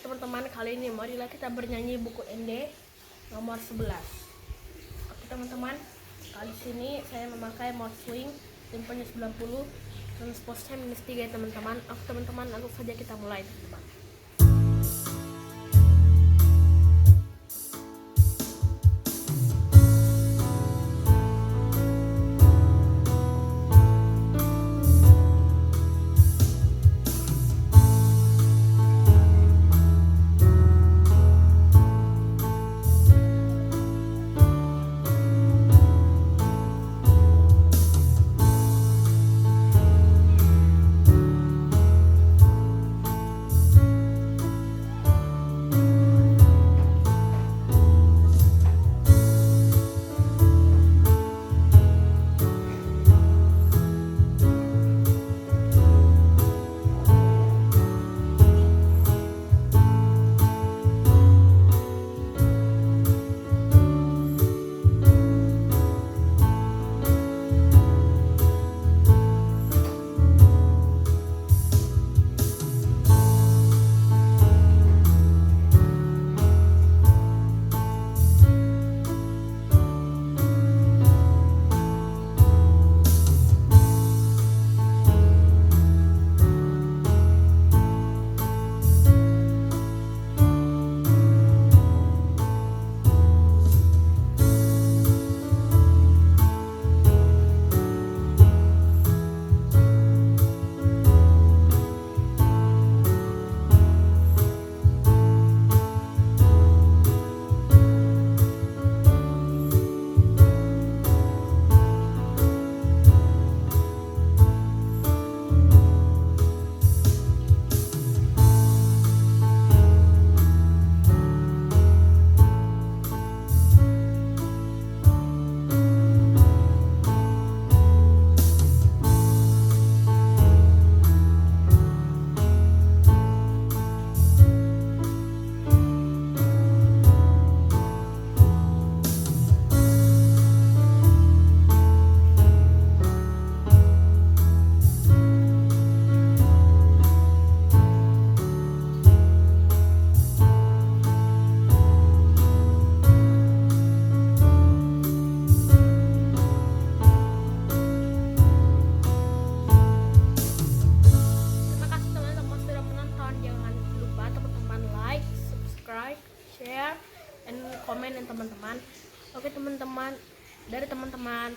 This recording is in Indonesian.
teman-teman, kali ini marilah kita bernyanyi buku ND nomor 11. Oke teman-teman, kali sini saya memakai mode swing temponya 90 dan posnya -3 ya teman-teman. Oke teman-teman, langsung saja kita mulai teman-teman. Share, and komen teman-teman. Oke teman-teman, dari teman-teman.